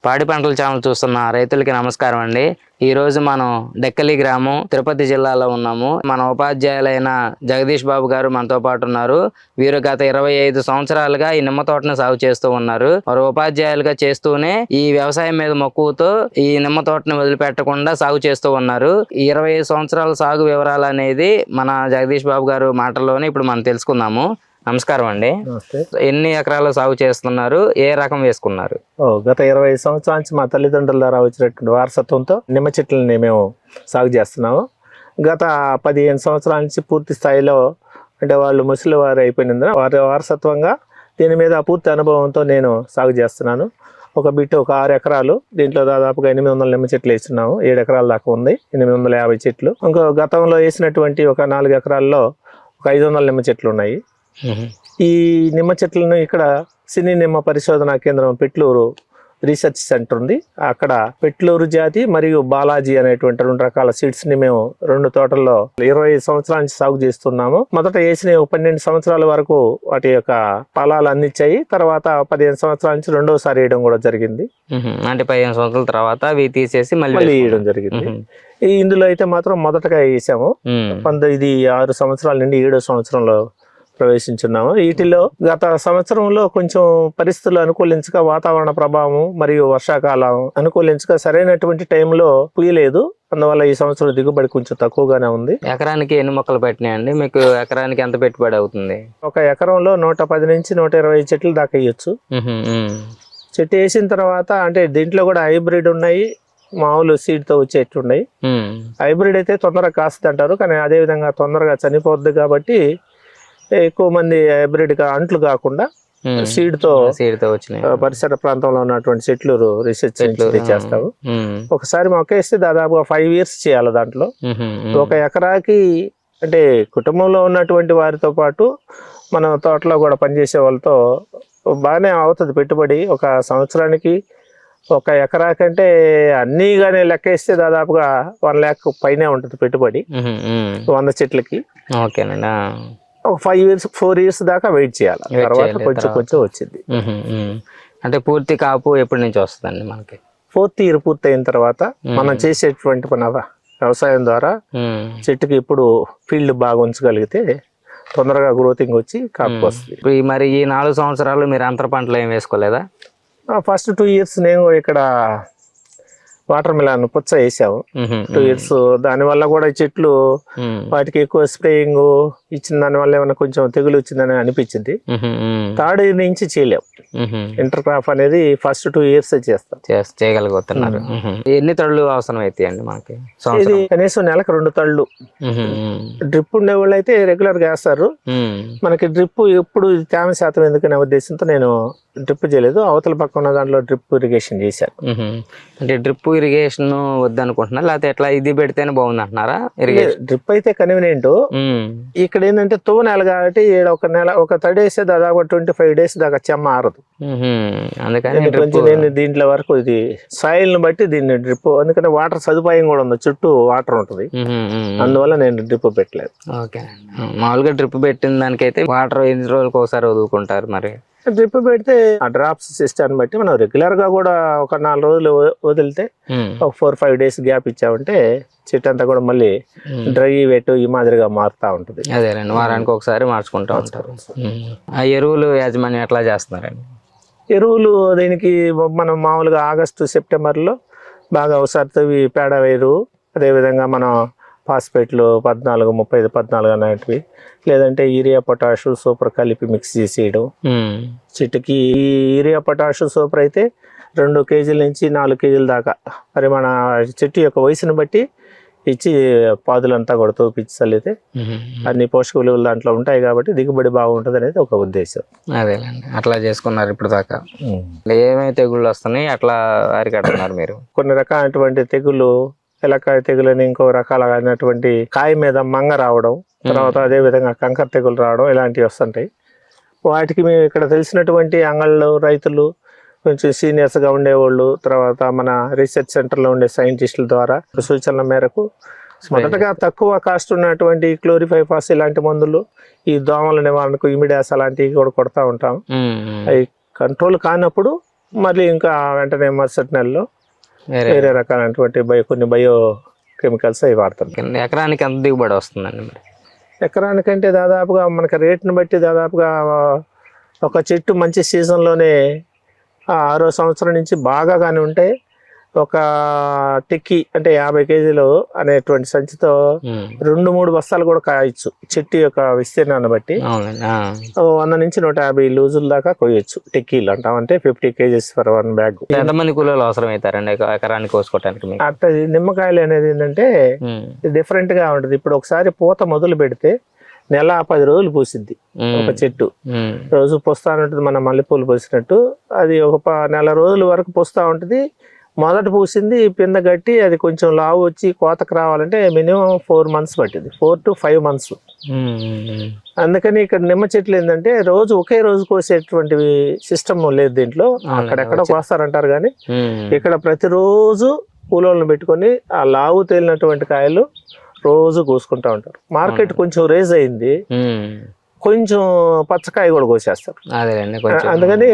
పాడి పంటల ఛానల్ చూస్తున్న రైతులకి నమస్కారం అండి. ఈ రోజు మనం డెక్కలి గ్రామం తిరుపతి జిల్లాలో ఉన్నాము. మన ఉపాధ్యాయులైన జగదీష్ బాబు గారు మనతో పాటు ఉన్నారు. వీరు గత 25 సంవత్సరాలుగా ఈ నిమ్మ తోటను సాగు చేస్తూ ఉన్నారు. వారు ఉపాధ్యాయులుగా చేస్తూనే ఈ వ్యవసాయం మీద మక్కువతో ఈ నిమ్మ తోటను వదిలిపెట్టకుండా సాగు చేస్తూ ఉన్నారు. ఈ 25 సంవత్సరాల సాగు వివరాలు అనేది మన జగదీష్ బాబు గారు మాటల్లోనే ఇప్పుడు మనం తెలుసుకుందాము. నమస్కారం అండి. ఎన్ని ఎకరాలు సాగు చేస్తున్నారు? ఏ రకం వేసుకున్నారు? గత 25 సంవత్సరాల నుంచి మా తల్లిదండ్రుల ద్వారా వచ్చినటువంటి వారసత్వంతో నిమ్మ చెట్లని మేము సాగు చేస్తున్నాము. గత 15 సంవత్సరాల నుంచి పూర్తి స్థాయిలో అంటే వాళ్ళు ముసలి వారు అయిపోయినందున వారి వారసత్వంగా దీని మీద పూర్తి అనుభవంతో నేను సాగు చేస్తున్నాను. ఒక బిట్ ఒక 6 ఎకరాలు, దీంట్లో దాదాపుగా 800 నిమ్మ చెట్లు వేస్తున్నాము. 7 ఎకరాల దాకా ఉంది, 850 చెట్లు. ఇంకో గతంలో వేసినటువంటి ఒక 4 ఎకరాల్లో ఒక 500 నిమ్మ చెట్లు ఉన్నాయి. ఈ నిమ్మ చెట్లను ఇక్కడ సినీ నిమ్మ పరిశోధనా కేంద్రం పెట్లూరు రీసెర్చ్ సెంటర్ ఉంది. అక్కడ పెట్లూరు జాతి మరియు బాలాజీ అనేటువంటి 2 రకాల సీడ్స్ ని మేము 2 తోటల్లో 25 సంవత్సరాల నుంచి సాగు చేస్తున్నాము. మొదట వేసిన 12 సంవత్సరాల వరకు వాటి యొక్క ఫలాలు అందించాయి. తర్వాత 15 సంవత్సరాల నుంచి రెండోసారి వేయడం కూడా జరిగింది. అంటే 15 సంవత్సరాల తర్వాత అవి తీసేసి మళ్ళీ వేయడం జరిగింది. ఇందులో అయితే మాత్రం మొదటగా వేసాము. ఇది 6 సంవత్సరాల నుండి 7వ సంవత్సరంలో ప్రవేశించున్నాము. వీటిలో గత సంవత్సరంలో కొంచెం పరిస్థితులు అనుకూలించక, వాతావరణ ప్రభావం మరియు వర్షాకాలం అనుకూలించక సరైనటువంటి టైంలో పూయలేదు. అందువల్ల ఈ సంవత్సరం దిగుబడి కొంచెం తక్కువగానే ఉంది. ఎకరానికి ఎన్ని మొక్కలు పెట్టినాయండి? మీకు ఎకరానికి ఎంత పెట్టుబడి అవుతుంది? ఒక ఎకరంలో 110 నుంచి 120 చెట్లు దాకా వేయచ్చు. చెట్టు వేసిన తర్వాత అంటే దీంట్లో కూడా హైబ్రిడ్ ఉన్నాయి, మామూలు సీడ్ తో వచ్చేట్టు ఉన్నాయి. హైబ్రిడ్ అయితే తొందరగా కాస్తుంది అంటారు, కానీ అదే విధంగా తొందరగా చనిపోద్ది. కాబట్టి ఎక్కువ మంది హైబ్రిడ్ అంట్లు కాకుండా సీడ్ తో వచ్చినాయి పరిసర ప్రాంతంలో ఉన్నటువంటి చెట్లు రీసెర్చ్ చేస్తాము. ఒకసారి మొక్కేస్తే దాదాపుగా 5 years చేయాలి. దాంట్లో ఒక ఎకరాకి అంటే కుటుంబంలో ఉన్నటువంటి వారితో పాటు మన తోటలో కూడా పనిచేసే వాళ్ళతో బాగానే అవుతుంది పెట్టుబడి. ఒక సంవత్సరానికి ఒక ఎకరాకంటే అన్నీ కానీ లెక్క ఇస్తే దాదాపుగా 1 lakh పైనే ఉంటుంది పెట్టుబడి 100 చెట్లకి. ఓకేనండి. ఒక 4 years దాకా వెయిట్ చేయాలి. తర్వాత కొంచెం కొంచెం వచ్చింది. అంటే పూర్తి కాపు ఎప్పటి నుంచి వస్తుందండి మనకి? 4th year పూర్తయిన తర్వాత మనం చేసేటువంటి మన వ్యవసాయం ద్వారా చెట్టుకి ఇప్పుడు ఫీల్డ్ బాగా ఉంచగలిగితే తొందరగా గ్రోతింగ్ వచ్చి కాపు వస్తుంది. మరి ఈ 4 సంవత్సరాలు మీరు అంతర పంటలు ఏం వేసుకోలేదా? ఫస్ట్ 2 years నేను ఇక్కడ వాటర్ మిలాన్ పుచ్చ వేసాము. 2 years. దానివల్ల కూడా చెట్లు వాటికి ఎక్కువ స్ప్రేయింగ్ ఇచ్చిన దానివల్ల ఏమైనా కొంచెం తెగులు వచ్చిందని అనిపించింది. 3rd year నుంచి చేయలేము. ఇంటర్ క్రాప్ అనేది ఫస్ట్ 2 years చేయగలుగుతున్నారు. ఎన్ని తళ్ళు అవసరం అవుతాయండి మనకి? ఇది కనీసం నెలకు 2 తళ్ళు. డ్రిప్ ఉండే వాళ్ళు అయితే రెగ్యులర్ గా వేస్తారు. మనకి డ్రిప్ ఎప్పుడు తేమ శాతం ఎందుకనే ఉద్దేశంతో నేను డ్రిప్ చేయలేదు. అవతల పక్క ఉన్న దాంట్లో డ్రిప్ ఇరిగేషన్ చేశాను. అంటే డ్రిప్ ఇరిగేషన్ వద్దనుకుంటున్నా, లేకపోతే ఎట్లా ఇది పెడితేనే బాగుంది అంటున్నారా? డ్రిప్ అయితే కన్వీనియంట్. ఇక్కడ ఏంటంటే తువ్వ నెల కాబట్టి ఒక తడి వేస్తే దాదాపు 25 days దాకా చెమ్మ ఆరదు. అందుకని నేను దీంట్లో వరకు ఇది సాయిల్ ని బట్టి దీన్ని డ్రిప్, ఎందుకంటే వాటర్ సదుపాయం కూడా ఉంది, చుట్టూ వాటర్ ఉంటుంది, అందువల్ల నేను డ్రిప్ పెట్టలేదు. ఓకే. మామూలుగా డ్రిప్ పెట్టిన దానికైతే వాటర్ ఎన్ని రోజులకు ఒకసారి వదులుకుంటారు? మరి డ్రిప్ పెడితే ఆ డ్రాప్స్ సిస్టమ్ బట్టి మనం రెగ్యులర్ గా కూడా ఒక 4 రోజులు వదిలితే ఒక 4-5 days గ్యాప్ ఇచ్చామంటే చెట్టు అంతా కూడా మళ్ళీ డ్రై వెట్ ఈ మాదిరిగా మారుతా ఉంటుంది. అదేనండి, వారానికి ఒకసారి మార్చుకుంటా ఉంటారు. ఆ ఎరువులు యాజమాన్యం ఎట్లా చేస్తున్నారండి? ఎరువులు దీనికి మనం మామూలుగా ఆగస్టు సెప్టెంబర్లో బాగా ఒకసారి పేడ ఎరువు, అదేవిధంగా మనం ఫాస్ఫేట్లు 14, 30, 14 అనేటివి, లేదంటే యూరియా పొటాషు సూపర్ కలిపి మిక్స్ చేసేయడం చెట్టుకి. ఈ యూరియా పొటాషు సూపర్ అయితే 2 kgs నుంచి 4 kgs దాకా మరి మన చెట్టు యొక్క వయసును బట్టి ఇచ్చి పాదులంతా కూడా తోపించి చల్లితే అన్ని పోషక విలువలు దాంట్లో ఉంటాయి కాబట్టి దిగుబడి బాగుంటుంది అనేది ఒక ఉద్దేశం. అదేనండి, అట్లా చేసుకున్నారు ఇప్పుడు దాకా. ఏమేమి తెగుళ్ళు వస్తున్నాయి అట్లా అరికడుతున్నారు మీరు? కొన్ని రకాలైనటువంటి తెగులు, ఎలకాయ తెగులని, ఇంకో రకాలైనటువంటి కాయ మీద మంగ రావడం, తర్వాత అదే విధంగా కంకర తెగులు రావడం, ఇలాంటివి వస్తుంటాయి. వాటికి మేము ఇక్కడ తెలిసినటువంటి అంగళ్ళు రైతులు, కొంచెం సీనియర్స్గా ఉండేవాళ్ళు, తర్వాత మన రీసెర్చ్ సెంటర్లో ఉండే సైంటిస్టుల ద్వారా సూచనల మేరకు మొదటగా తక్కువ కాస్ట్ ఉన్నటువంటి క్లోరిఫైఫాస్ ఇలాంటి మందులు, ఈ దోమల నివారణకు ఇమిడాస్ అలాంటివి కూడా కొడతా ఉంటాం. అవి కంట్రోల్ కానప్పుడు మళ్ళీ ఇంకా వెంటనే మరుసటి నెలలో వేరే వేరే రకాలైనటువంటి కొన్ని బయో కెమికల్స్ అవి వాడతాం. ఎకరానికి ఎంత దిగుబడి వస్తుందండి మరి? ఎకరానికంటే దాదాపుగా మనకి రేట్ని బట్టి దాదాపుగా ఒక చెట్టు మంచి సీజన్లోనే 6వ సంవత్సరం నుంచి బాగా కానీ ఉంటే ఒక టెక్కి అంటే 50 కేజీలు అనేటువంటి సంచితో 2-3 బస్తాలు కూడా కాయచ్చు. చెట్టు యొక్క విస్తీర్ణాన్ని బట్టి 100 నుంచి 150 లూజుల దాకా కొయ్యొచ్చు. టెక్కీలు అంటాం, అంటే 50 కేజీస్ ఫర్ 1 బ్యాగ్. ఎంతమంది కూలీలు అవసరం అవుతారండి ఎకరానికి కోసుకోవటానికి? అట్లా నిమ్మకాయలు అనేది ఏంటంటే డిఫరెంట్ గా ఉంటుంది. ఇప్పుడు ఒకసారి పూత మొదలు పెడితే నెల 10 రోజులు పూసిద్ది ఒక చెట్టు. రోజు పూస్తా ఉంటుంది, మన మల్లెపూలు పూసినట్టు. అది ఒక నెల రోజుల వరకు పూస్తా ఉంటుంది. మొదట పూసింది పింద గట్టి అది కొంచెం లావు వచ్చి కోతకు రావాలంటే మినిమం 4 months పట్టింది, 4 to 5 months. అందుకని ఇక్కడ నిమ్మ చెట్లు ఏంటంటే రోజు ఒకే రోజు కోసేటువంటి సిస్టమ్ లేదు దీంట్లో. అక్కడెక్కడ కోస్తారంటారు కానీ ఇక్కడ ప్రతిరోజు కూలోళ్ళని పెట్టుకొని ఆ లావు తేలినటువంటి కాయలు రోజు కోసుకుంటా ఉంటారు. మార్కెట్ కొంచెం రేజ్ అయింది, కొంచెం పచ్చకాయ కూడా కోసేస్తారు. అందుకని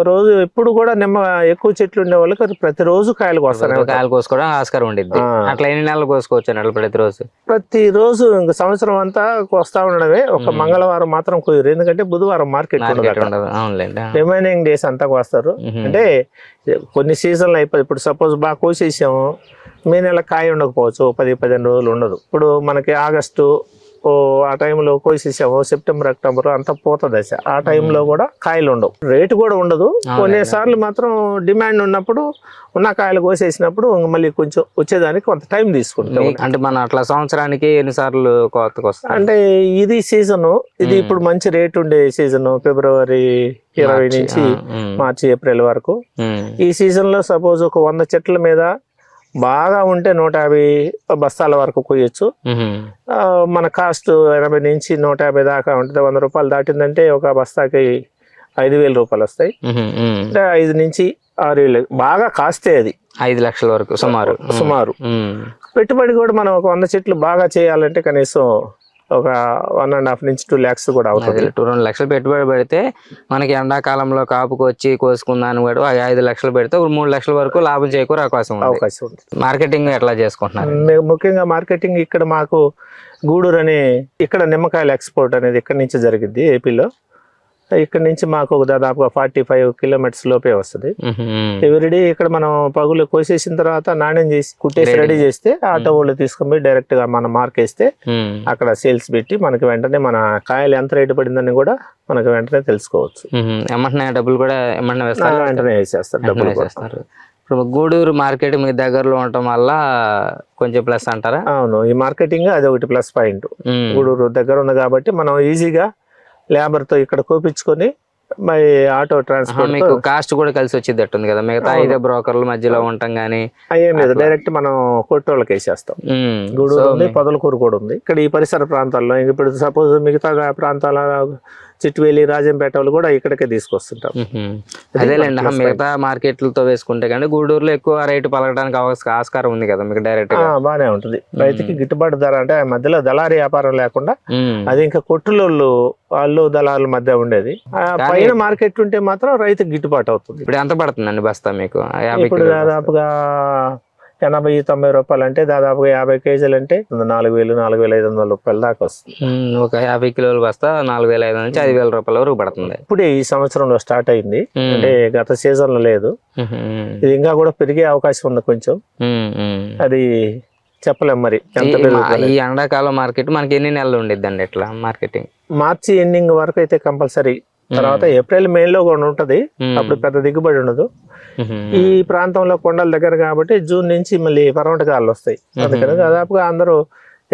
రోజు ఎప్పుడు కూడా నిమ్మ ఎక్కువ చెట్లు ఉండే వాళ్ళకి ప్రతిరోజు కాయలు కోస్తారు. కాయలు కోసుకోవడం ఆస్కారం ఉండిద్ది. అట్లా ఎన్ని నెలలు కోసుకోవచ్చు ప్రతిరోజు ఇంకా సంవత్సరం అంతా కోస్తా ఉండడమే. ఒక మంగళవారం మాత్రం కుదరు, ఎందుకంటే బుధవారం మార్కెట్ ఉండదు. రిమైనింగ్ డేస్ అంతా కోస్తారు. అంటే కొన్ని సీజన్లు అయిపోయి, ఇప్పుడు సపోజ్ బాగా కోసేసాము, మే నెల కాయ ఉండకపోవచ్చు, 10-15 రోజులు ఉండదు. ఇప్పుడు మనకి ఆగస్టు ఆ టైంలో కోసేసాము, సెప్టెంబర్ అక్టోబర్ అంతా పూత దశ, ఆ టైంలో కూడా కాయలు ఉండవు, రేటు కూడా ఉండదు. కొన్నిసార్లు మాత్రం డిమాండ్ ఉన్నప్పుడు ఉన్న కాయలు కోసేసినప్పుడు మళ్ళీ కొంచెం వచ్చేదానికి కొంత టైం తీసుకుంటాం. అంటే మన అట్లా సంవత్సరానికి ఎన్నిసార్లు కోతకు వస్తాయి? అంటే ఇది సీజను, ఇది ఇప్పుడు మంచి రేటు ఉండే సీజను, ఫిబ్రవరి 20 నుంచి మార్చి ఏప్రిల్ వరకు. ఈ సీజన్ లో సపోజ్ ఒక 100 చెట్ల మీద బాగా ఉంటే 150 బస్తాల వరకు కొయ్యొచ్చు. మన కాస్ట్ 80 నుంచి 150 దాకా ఉంటుంది. 100 రూపాయలు దాటిందంటే ఒక బస్తాకి 5,000 రూపాయలు వస్తాయి. అంటే 5 నుంచి 6,000 బాగా కాస్తే అది 5 లక్షల వరకు సుమారు. పెట్టుబడి కూడా మనం ఒక 100 చెట్లు బాగా చేయాలంటే కనీసం ఒక 1.5 నుంచి 2 lakhs కూడా అవుతుంది. 2 లక్షలు పెట్టుబడి పెడితే మనకి ఎండాకాలంలో కాపుకు వచ్చి కోసుకుందాన్ని కూడా 5 లక్షలు పెడితే 3 లక్షల వరకు లాభం చేకూరే అవకాశం ఉంది. మార్కెటింగ్ ఎట్లా చేసుకుంటున్నారు? ముఖ్యంగా మార్కెటింగ్ ఇక్కడ మాకు గూడూరు అని, ఇక్కడ నిమ్మకాయల ఎక్స్పోర్ట్ అనేది ఇక్కడ నుంచి జరిగింది ఏపీలో. ఇక్కడ నుంచి మాకు దాదాపుగా 45 kilometers లోపే వస్తుంది. ఎవ్రీడే ఇక్కడ మనం పగులు కోసేసిన తర్వాత నాణ్యం చేసి కుట్టేసి రెడీ చేస్తే ఆటో వాళ్ళు తీసుకొని డైరెక్ట్ గా మనం మార్కేస్తే అక్కడ సేల్స్ పెట్టి మనకి వెంటనే మన కాయలు ఎంత రేటు పడిందని కూడా మనకి వెంటనే తెలుసుకోవచ్చు. డబ్బులు కూడా వెంటనే వేసేస్తారు, డబ్బులు వేసేస్తారు. ఇప్పుడు గూడూరు మార్కెట్ మీ దగ్గరలో ఉండటం వల్ల కొంచెం ప్లస్ అంటారా? అవును, ఈ మార్కెటింగ్ అది ఒకటి ప్లస్ పాయింట్. గూడూరు దగ్గర ఉంది కాబట్టి మనం ఈజీగా లేబర్ తో ఇక్కడ కోపించుకొని మరి ఆటో ట్రాన్స్పోర్ట్ మీకు కాస్ట్ కూడా కలిసి వచ్చేటట్టుంది కదా. మిగతా 5 బ్రోకర్ల మధ్యలో ఉంటాం కానీ ఏం లేదు, డైరెక్ట్ మనం కొట్టోళ్ళకి వేసేస్తాం. గూడూరు ఉంది, పొదలకూరు కూడా ఉంది. ఇక్కడ ఈ పరిసర ప్రాంతాల్లో ఇప్పుడు సపోజ్ మిగతా ప్రాంతాల చిట్టువేలి, రాజంపేట వాళ్ళు కూడా ఇక్కడికే తీసుకొస్తుంటాం. అదేలేండి, మిగతా మార్కెట్లతో వేసుకుంటే కానీ గూడూరులో ఎక్కువ రేటు పలకడానికి ఆస్కారం ఉంది కదా మీకు డైరెక్ట్. బాగానే ఉంటుంది, రైతుకి గిట్టుబాటు ధర. అంటే మధ్యలో దళారీ వ్యాపారం లేకుండా అది ఇంకా కొట్టులోళ్ళు వాళ్ళు దళారుల మధ్య ఉండేది. పైన మార్కెట్ ఉంటే మాత్రం రైతుకి గిట్టుబాటు అవుతుంది. ఇప్పుడు ఎంత పడుతుందండి బస్తా మీకు? ఇప్పుడు దాదాపుగా 80-90 రూపాయలు, అంటే దాదాపుగా 50 కేజీలు అంటే 4,000-4,500 రూపాయల దాకా వస్తుంది. ఒక 50 కిలోల బస్తా 4,500 నుంచి 5,000 రూపాయల వరకు పడుతుంది. ఇప్పుడే ఈ సంవత్సరంలో స్టార్ట్ అయింది, అంటే గత సీజన్ లో లేదు. ఇది ఇంకా కూడా పెరిగే అవకాశం ఉంది కొంచెం, అది చెప్పలేం మరి ఎంత పెరుగుతుంది. ఈ ఎండాకాలం మార్కెట్ మనకి ఎన్ని నెలలు ఉండిద్దండి ఇట్లా మార్కెటింగ్? మార్చి ఎండింగ్ వరకు అయితే కంపల్సరీ. తర్వాత ఏప్రిల్ మేలో కూడా ఉంటది, అప్పుడు పెద్ద దిగుబడి ఉండదు. ఈ ప్రాంతంలో కొండల దగ్గర కాబట్టి జూన్ నుంచి మళ్ళీ పర్వటకాలు వస్తాయి. అందుకని దాదాపుగా అందరూ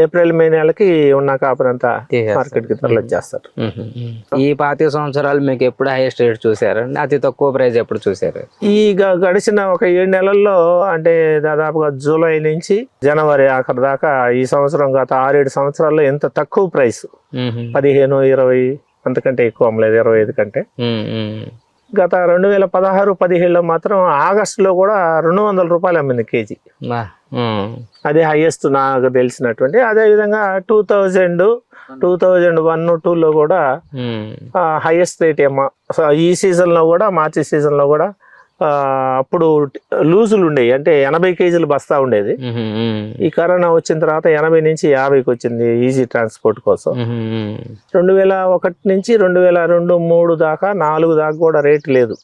ఏప్రిల్ మే నెలకి ఉన్న కాపురంతా మార్కెట్ కి తరలిచ్చేస్తారు. ఈ 25 సంవత్సరాలు మీకు ఎప్పుడు హైయెస్ట్ రేట్ చూసారు? అతి తక్కువ ప్రైస్ ఎప్పుడు చూసారు? ఈ గడిచిన ఒక 7 నెలల్లో, అంటే దాదాపుగా జూలై నుంచి జనవరి ఆఖరి దాకా ఈ సంవత్సరం గత 6-7 సంవత్సరాల్లో ఎంత తక్కువ ప్రైస్, 15-20 అంతకంటే ఎక్కువ అమ్మలేదు, 25 కంటే. గత 2016-17లో మాత్రం ఆగస్టులో కూడా 200 రూపాయలు అమ్మింది కేజీ, అదే హైయెస్ట్ నాకు తెలిసినటువంటి. అదే విధంగా 2001-2లో కూడా హైయెస్ట్ రేట్ ఏమో. ఈ సీజన్ లో కూడా, మార్చి సీజన్ లో కూడా అప్పుడు లూజులు ఉండేవి, అంటే 80 కేజీలు బస్తా ఉండేది. ఈ కరోనా వచ్చిన తర్వాత 80 నుంచి 50కి వచ్చింది ఈజీ ట్రాన్స్పోర్ట్ కోసం. 2001 నుంచి 2002, 2003 దాకా 4 దాకా కూడా రేటు లేదు.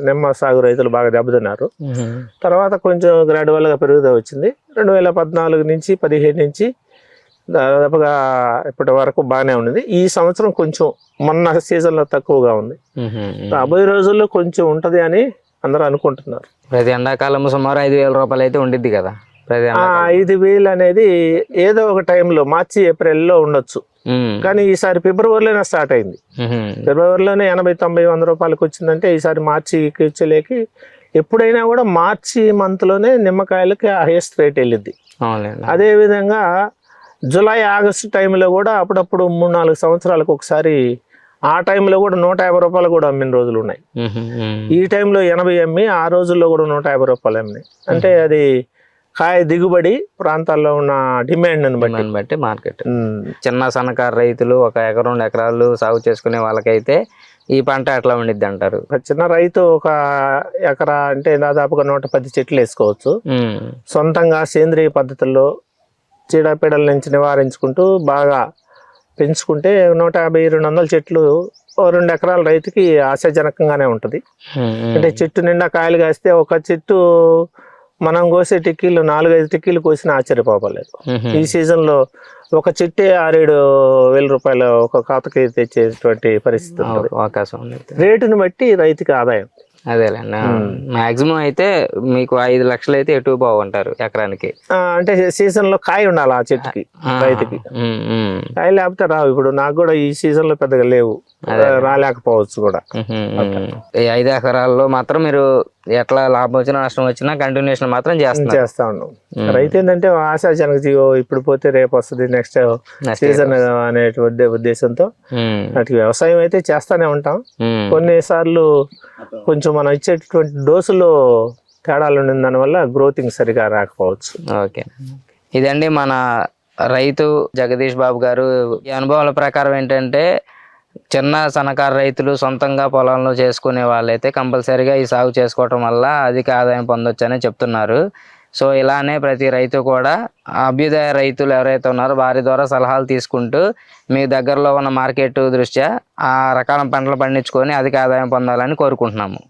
నిమ్మ సాగు రైతులు బాగా దెబ్బతిన్నారు. తర్వాత కొంచెం గ్రాడ్యువల్గా పెరుగుతూ వచ్చింది. 2014 నుంచి 15 నుంచి దాదాపుగా ఇప్పటి వరకు బాగానే ఉన్నది. ఈ సంవత్సరం కొంచెం మొన్న సీజన్లో తక్కువగా ఉంది. రాబోయే రోజుల్లో కొంచెం ఉంటది అని అందరూ అనుకుంటున్నారు. ప్రతి ఎండాకాలం సుమారు 5,000 రూపాయలు అయితే ఉండిద్ది కదా. 5,000 అనేది ఏదో ఒక టైంలో మార్చి ఏప్రిల్లో ఉండొచ్చు, కానీ ఈసారి ఫిబ్రవరిలోనే స్టార్ట్ అయింది. ఫిబ్రవరిలోనే 80, 90, 100 రూపాయలకు వచ్చిందంటే ఈసారి మార్చికి వచ్చేలేకి ఎప్పుడైనా కూడా మార్చి మంత్లోనే నిమ్మకాయలకి హైయెస్ట్ రేట్ వెళ్ళిద్ది. అదేవిధంగా జూలై, ఆగస్టు టైంలో కూడా అప్పుడప్పుడు 3-4 సంవత్సరాలకు ఒకసారి ఆ టైంలో కూడా 150 రూపాయలు కూడా అమ్మిన రోజులు ఉన్నాయి. ఈ టైంలో 80 అమ్మి ఆ రోజుల్లో కూడా 150 రూపాయలు అమ్మినాయి. అంటే అది కాయ దిగుబడి ప్రాంతాల్లో ఉన్న డిమాండ్ని బట్టి మార్కెట్. చిన్న సన్నకారు రైతులు 1 ఎకరం 2 ఎకరాలు సాగు చేసుకునే వాళ్ళకైతే ఈ పంట ఎట్లా ఉండిద్ది అంటారు? ఒక చిన్న రైతు 1 ఎకరా అంటే దాదాపుగా 110 చెట్లు వేసుకోవచ్చు. సొంతంగా సేంద్రియ పద్ధతుల్లో చీడపీడల నుంచి నివారించుకుంటూ బాగా పెంచుకుంటే 150-200 చెట్లు 2 ఎకరాల రైతుకి ఆశాజనకంగానే ఉంటుంది. అంటే చెట్టు నిండా కాయలు కాస్తే ఒక చెట్టు మనం కోసే టిక్కీలు 4-5 టిక్కీలు కోసినా ఆశ్చర్యపోవలేదు. ఈ సీజన్లో ఒక చెట్టే 6-7 వేల రూపాయలు ఒక ఖాతాకి తెచ్చేటువంటి పరిస్థితి అవకాశం ఉంది. రేటుని బట్టి రైతుకి ఆదాయం. అదేలేండి. మాక్సిమం అయితే మీకు 5 లక్షలు అయితే ఎటు బాగుంటారు ఎకరానికి. అంటే సీజన్ లో కాయ ఉండాలి ఆ చెట్టుకి, రైతుకి. కాయ లేకపోతే రావు. ఇప్పుడు నాకు కూడా ఈ సీజన్ లో పెద్దగా లేవు, రాలేకపోవచ్చు కూడా. ఈ 5 ఎకరాల్లో మాత్రం మీరు ఎట్లా లాభం వచ్చినా నష్టం వచ్చినా కంటిన్యూషన్ మాత్రం చేస్తా ఉన్నాం. రైతు ఏంటంటే ఆశాజనక జీవో, ఇప్పుడు పోతే రేపు వస్తుంది నెక్స్ట్ సీజన్ అనేటువంటి ఉద్దేశంతో అటు వ్యవసాయం అయితే చేస్తానే ఉంటాం. కొన్నిసార్లు కొంచెం మనం ఇచ్చేటటువంటి డోసులో తేడాలు ఉండిన దానివల్ల గ్రోతింగ్ సరిగా రాకపోవచ్చు. ఓకే, ఇదండి మన రైతు జగదీష్ బాబు గారు. ఈ అనుభవాల ప్రకారం ఏంటంటే చిన్న సన్నకారు రైతులు సొంతంగా పొలంలో చేసుకునే వాళ్ళైతే కంపల్సరీగా ఈ సాగు చేసుకోవటం వల్ల అధిక ఆదాయం పొందొచ్చని చెప్తున్నారు. సో ఇలానే ప్రతి రైతు కూడా అభ్యుదయ రైతులు ఎవరైతే ఉన్నారో వారి ద్వారా సలహాలు తీసుకుంటూ మీ దగ్గరలో ఉన్న మార్కెట్ దృష్ట్యా ఆ రకాల పంటలు పండించుకొని అధిక ఆదాయం పొందాలని కోరుకుంటున్నాము.